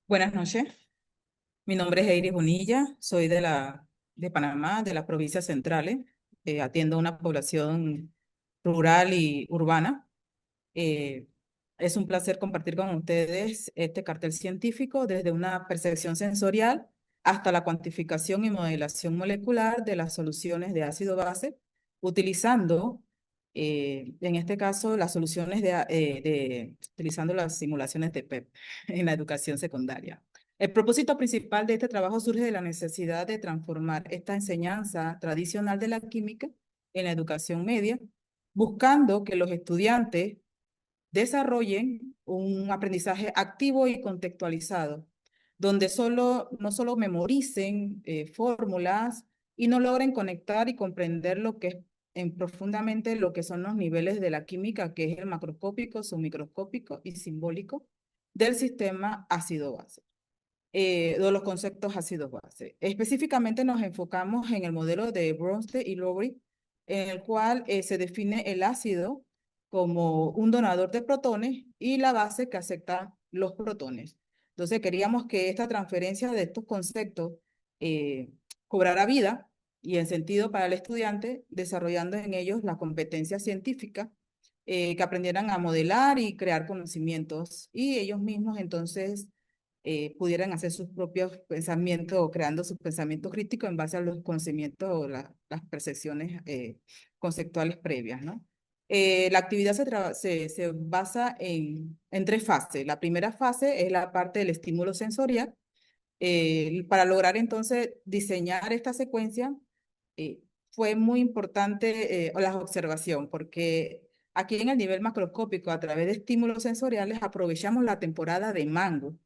Buenas noches, mi nombre es Eiris Bonilla, soy de Panamá, de las provincias centrales. Atiendo una población rural y urbana. Eh, es un placer compartir con ustedes este cartel científico desde una percepción sensorial hasta la cuantificación y modelación molecular de las soluciones de ácido-base, utilizando, en este caso, las soluciones utilizando las simulaciones de PEP en la educación secundaria. El propósito principal de este trabajo surge de la necesidad de transformar esta enseñanza tradicional de la química en la educación media, buscando que los estudiantes desarrollen un aprendizaje activo y contextualizado, donde no solo memoricen fórmulas y no logren conectar y comprender lo que es profundamente lo que son los niveles de la química, que es el macroscópico, submicroscópico y simbólico del sistema ácido-base, de los conceptos ácidos-base. Específicamente nos enfocamos en el modelo de Bronsted y Lowry, en el cual se define el ácido como un donador de protones y la base que acepta los protones. Entonces queríamos que esta transferencia de estos conceptos eh, cobrara vida y en sentido para el estudiante, desarrollando en ellos la competencia científica, que aprendieran a modelar y crear conocimientos y ellos mismos entonces pudieran hacer sus propios pensamientos o creando sus pensamientos críticos en base a los conocimientos o las percepciones conceptuales previas, ¿no? La actividad se basa en tres fases. La primera fase es la parte del estímulo sensorial. Para lograr entonces diseñar esta secuencia, eh, fue muy importante la observación, porque aquí en el nivel macroscópico, a través de estímulos sensoriales, aprovechamos la temporada de mango.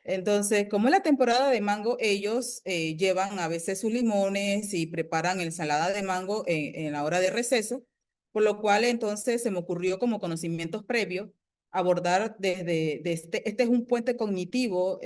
Entonces, como es la temporada de mango, ellos llevan a veces sus limones y preparan ensalada de mango en la hora de receso, por lo cual entonces se me ocurrió como conocimientos previos abordar este es un puente cognitivo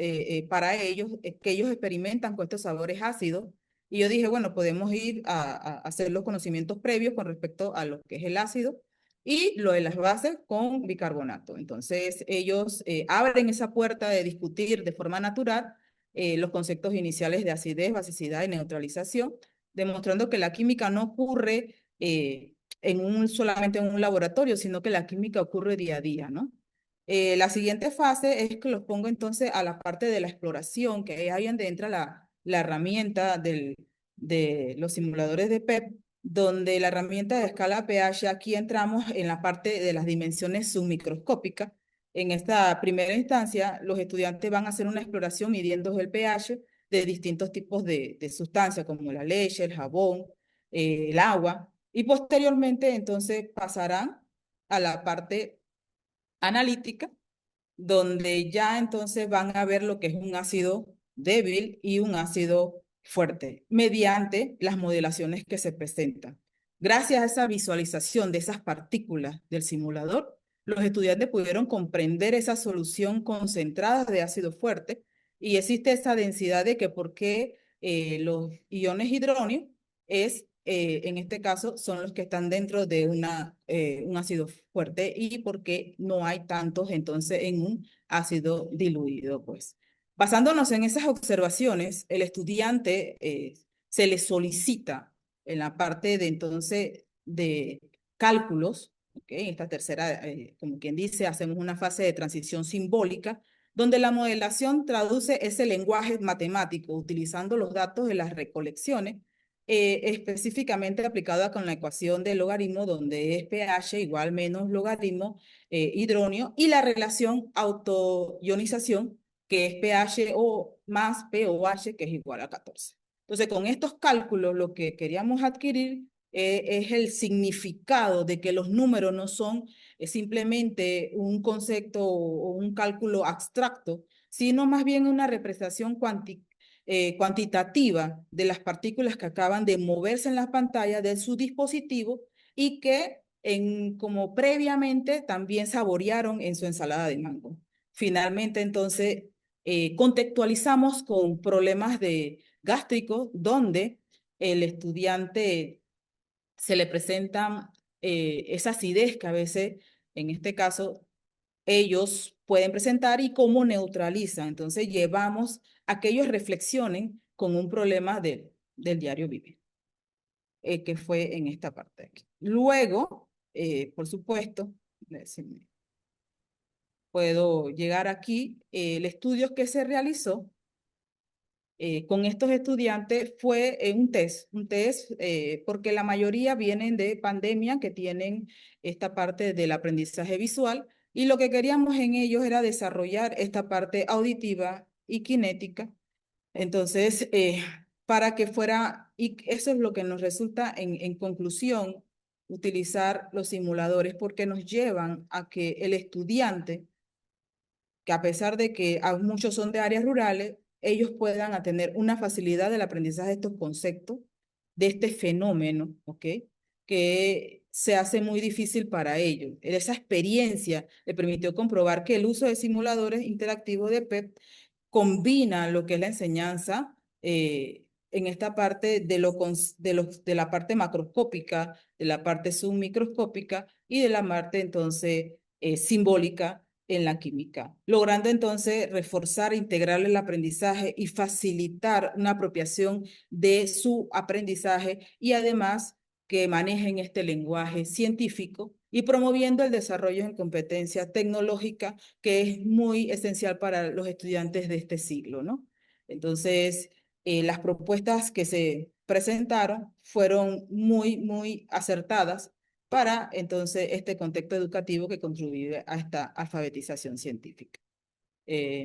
para ellos, que ellos experimentan con estos sabores ácidos. Y yo dije, bueno, podemos ir a hacer los conocimientos previos con respecto a lo que es el ácido y lo de las bases con bicarbonato. Entonces, ellos abren esa puerta de discutir de forma natural los conceptos iniciales de acidez, basicidad y neutralización, demostrando que la química no ocurre solamente en un laboratorio, sino que la química ocurre día a día, ¿no? La siguiente fase es que los pongo entonces a la parte de la exploración, que ahí donde entra la herramienta de los simuladores de PEP, donde la herramienta de escala pH, aquí entramos en la parte de las dimensiones submicroscópicas. En esta primera instancia, los estudiantes van a hacer una exploración midiendo el pH de distintos tipos de sustancias, como la leche, el jabón, el agua, y posteriormente entonces pasarán a la parte analítica, donde ya entonces van a ver lo que es un ácido débil y un ácido fuerte, mediante las modelaciones que se presentan. Gracias a esa visualización de esas partículas del simulador, los estudiantes pudieron comprender esa solución concentrada de ácido fuerte y existe esa densidad de que por qué los iones hidróneos en este caso, son los que están dentro de un ácido fuerte y porque no hay tantos entonces en un ácido diluido, pues. Basándonos en esas observaciones, el estudiante se le solicita en la parte de entonces de cálculos, ¿okay? Esta tercera, como quien dice, hacemos una fase de transición simbólica, donde la modelación traduce ese lenguaje matemático utilizando los datos de las recolecciones específicamente aplicada con la ecuación del logaritmo, donde es pH igual menos logaritmo hidróneo, y la relación autoionización, que es pH o más pOH, que es igual a 14. Entonces, con estos cálculos, lo que queríamos adquirir es el significado de que los números no son simplemente un concepto o un cálculo abstracto, sino más bien una representación cuantitativa de las partículas que acaban de moverse en la pantalla de su dispositivo y que como previamente también saborearon en su ensalada de mango. Finalmente, entonces, contextualizamos con problemas gástricos donde el estudiante se le presentan esa acidez que a veces, en este caso, ellos pueden presentar y cómo neutralizan. Entonces llevamos a que ellos reflexionen con un problema del diario vivir, que fue en esta parte de aquí. Luego, por supuesto, si puedo llegar aquí, el estudio que se realizó con estos estudiantes fue un test porque la mayoría vienen de pandemia que tienen esta parte del aprendizaje visual y lo que queríamos en ellos era desarrollar esta parte auditiva y kinética. Entonces, para que fuera, y eso es lo que nos resulta en conclusión, utilizar los simuladores porque nos llevan a que el estudiante que a pesar de que muchos son de áreas rurales, ellos puedan tener una facilidad del aprendizaje de estos conceptos, de este fenómeno, ¿ok? Que se hace muy difícil para ellos. Esa experiencia le permitió comprobar que el uso de simuladores interactivos de PEP combina lo que es la enseñanza en esta parte de la parte macroscópica, de la parte submicroscópica y de la parte entonces simbólica en la química, logrando entonces reforzar, integrar el aprendizaje y facilitar una apropiación de su aprendizaje y además que manejen este lenguaje científico y promoviendo el desarrollo en competencia tecnológica que es muy esencial para los estudiantes de este siglo, ¿no? Entonces, las propuestas que se presentaron fueron muy acertadas para entonces este contexto educativo que contribuye a esta alfabetización científica.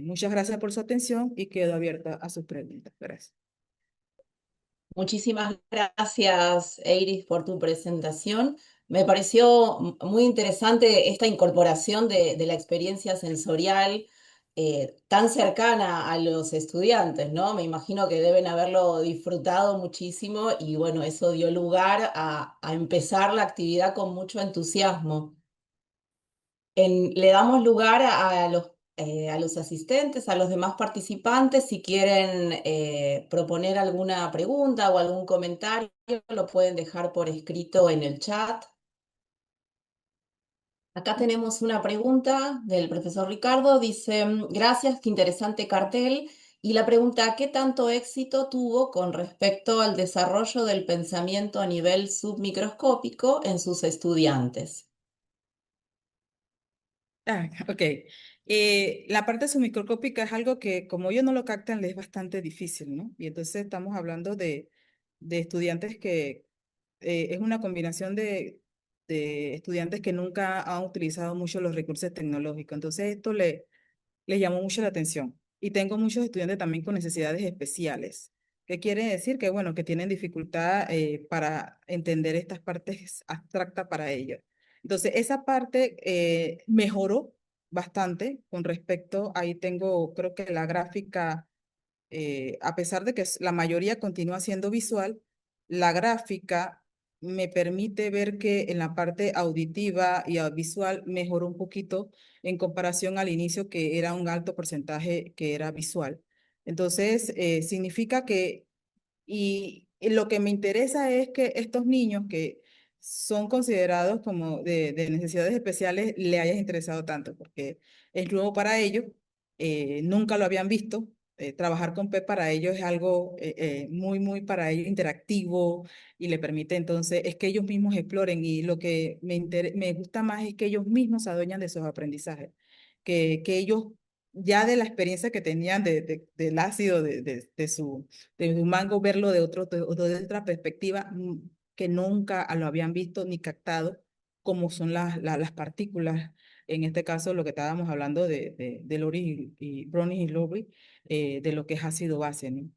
Muchas gracias por su atención y quedo abierta a sus preguntas. Gracias. Muchísimas gracias, Eiris, por tu presentación. Me pareció muy interesante esta incorporación de la experiencia sensorial tan cercana a los estudiantes, ¿no? Me imagino que deben haberlo disfrutado muchísimo y bueno, eso dio lugar a empezar la actividad con mucho entusiasmo. Le damos lugar a los asistentes, a los demás participantes, si quieren proponer alguna pregunta o algún comentario, lo pueden dejar por escrito en el chat. Acá tenemos una pregunta del profesor Ricardo, dice, gracias, qué interesante cartel. Y la pregunta, ¿qué tanto éxito tuvo con respecto al desarrollo del pensamiento a nivel submicroscópico en sus estudiantes? Ok. La parte submicroscópica es algo que como ellos no lo captan, les es bastante difícil, ¿no? Y entonces estamos hablando de estudiantes que es una combinación de estudiantes que nunca han utilizado mucho los recursos tecnológicos. Entonces esto les llamó mucho la atención. Y tengo muchos estudiantes también con necesidades especiales. ¿Qué quiere decir? Que bueno, que tienen dificultad para entender estas partes abstractas para ellos. Entonces, esa parte mejoró bastante con respecto, ahí tengo, creo que la gráfica a pesar de que la mayoría continúa siendo visual, la gráfica me permite ver que en la parte auditiva y visual mejoró un poquito en comparación al inicio, que era un alto porcentaje que era visual. Entonces, significa que y lo que me interesa es que estos niños que son considerados como de necesidades especiales le hayas interesado tanto, porque es nuevo para ellos, nunca lo habían visto. Trabajar con PEP para ellos es algo muy para ellos interactivo y le permite entonces, es que ellos mismos exploren y lo que me gusta más es que ellos mismos se adueñan de sus aprendizajes, que ellos ya de la experiencia que tenían del ácido de un mango, verlo de otra perspectiva que nunca lo habían visto ni captado, como son las partículas. En este caso, lo que estábamos hablando de Lori y Browning y Lowry, de lo que es ácido base, ¿no?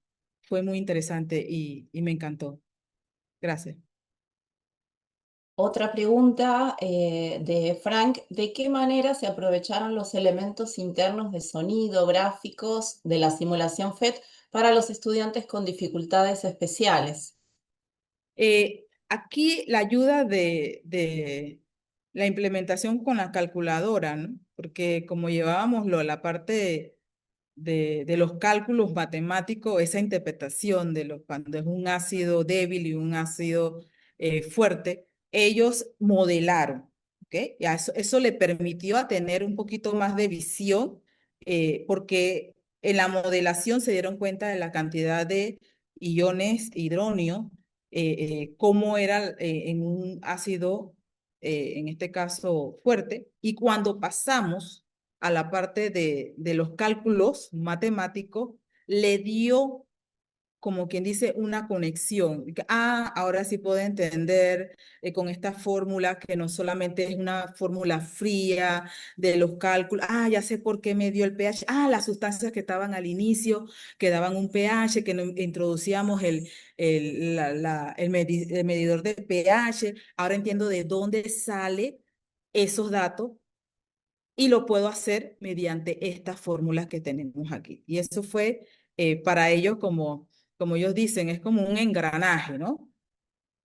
Fue muy interesante y me encantó. Gracias. Otra pregunta de Frank, ¿de qué manera se aprovecharon los elementos internos de sonido, gráficos de la simulación FET para los estudiantes con dificultades especiales? Aquí la ayuda de la implementación con la calculadora, ¿no? Porque como llevábamos la parte de los cálculos matemáticos, esa interpretación de cuando es un ácido débil y un ácido fuerte, ellos modelaron. ¿ok? Y a eso le permitió a tener un poquito más de visión, porque en la modelación se dieron cuenta de la cantidad de iones hidróneo, cómo era en un ácido, en este caso fuerte, y cuando pasamos a la parte de los cálculos matemáticos, le dio, como quien dice, una conexión. Ahora sí puedo entender con esta fórmula que no solamente es una fórmula fría de los cálculos. Ya sé por qué me dio el pH. Las sustancias que estaban al inicio, que daban un pH, que no, introducíamos el medidor de pH. Ahora entiendo de dónde sale esos datos y lo puedo hacer mediante estas fórmulas que tenemos aquí. Y eso fue para ellos como ellos dicen, es como un engranaje, ¿no?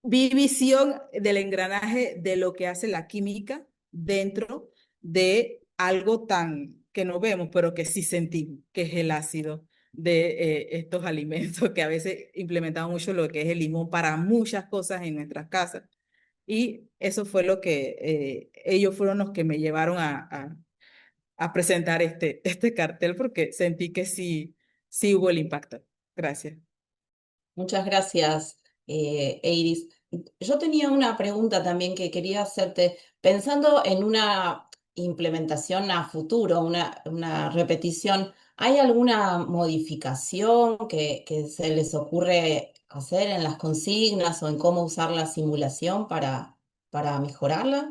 Vi visión del engranaje de lo que hace la química dentro de algo tan que no vemos, pero que sí sentimos, que es el ácido de estos alimentos, que a veces implementamos mucho lo que es el limón para muchas cosas en nuestras casas. Y eso fue lo que ellos fueron los que me llevaron a presentar este cartel porque sentí que sí, sí hubo el impacto. Gracias. Muchas gracias, Eiris. Yo tenía una pregunta también que quería hacerte, pensando en una implementación a futuro, una repetición, ¿hay alguna modificación que se les ocurre hacer en las consignas o en cómo usar la simulación para mejorarla?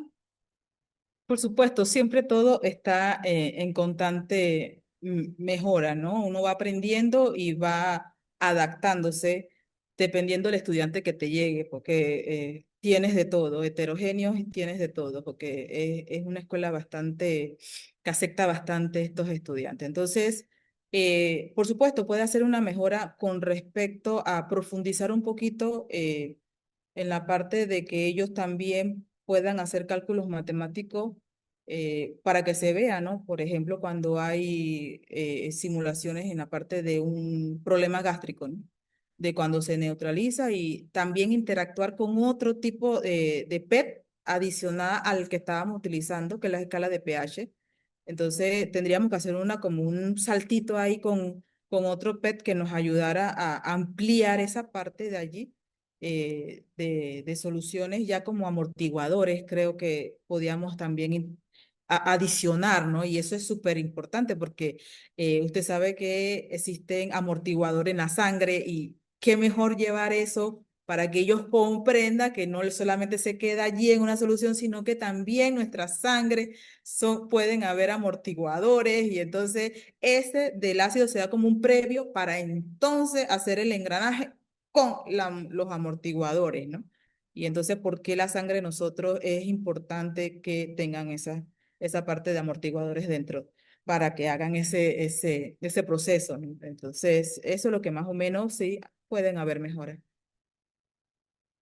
Por supuesto, siempre todo está en constante mejora, ¿no? Uno va aprendiendo y va adaptándose dependiendo del estudiante que te llegue, porque tienes de todo, heterogéneos y tienes de todo, porque es una escuela bastante, que acepta bastante estos estudiantes. Entonces, por supuesto, puede hacer una mejora con respecto a profundizar un poquito. En la parte de que ellos también puedan hacer cálculos matemáticos para que se vea, ¿no? Por ejemplo, cuando hay simulaciones en la parte de un problema gástrico, ¿no? De cuando se neutraliza y también interactuar con otro tipo de PET adicional al que estábamos utilizando, que es la escala de pH. Entonces, tendríamos que hacer una como un saltito ahí con otro PET que nos ayudara a ampliar esa parte de allí de soluciones ya como amortiguadores, creo que podíamos también adicionar, ¿no? Y eso es súper importante porque usted sabe que existen amortiguadores en la sangre y qué mejor llevar eso para que ellos comprendan que no solamente se queda allí en una solución, sino que también nuestra sangre pueden haber amortiguadores y entonces ese del ácido se da como un previo para entonces hacer el engranaje con los amortiguadores, ¿no? Y entonces, ¿por qué la sangre de nosotros es importante que tengan esa parte de amortiguadores dentro para que hagan ese proceso, ¿no? Entonces, eso es lo que más o menos sí pueden haber mejoras.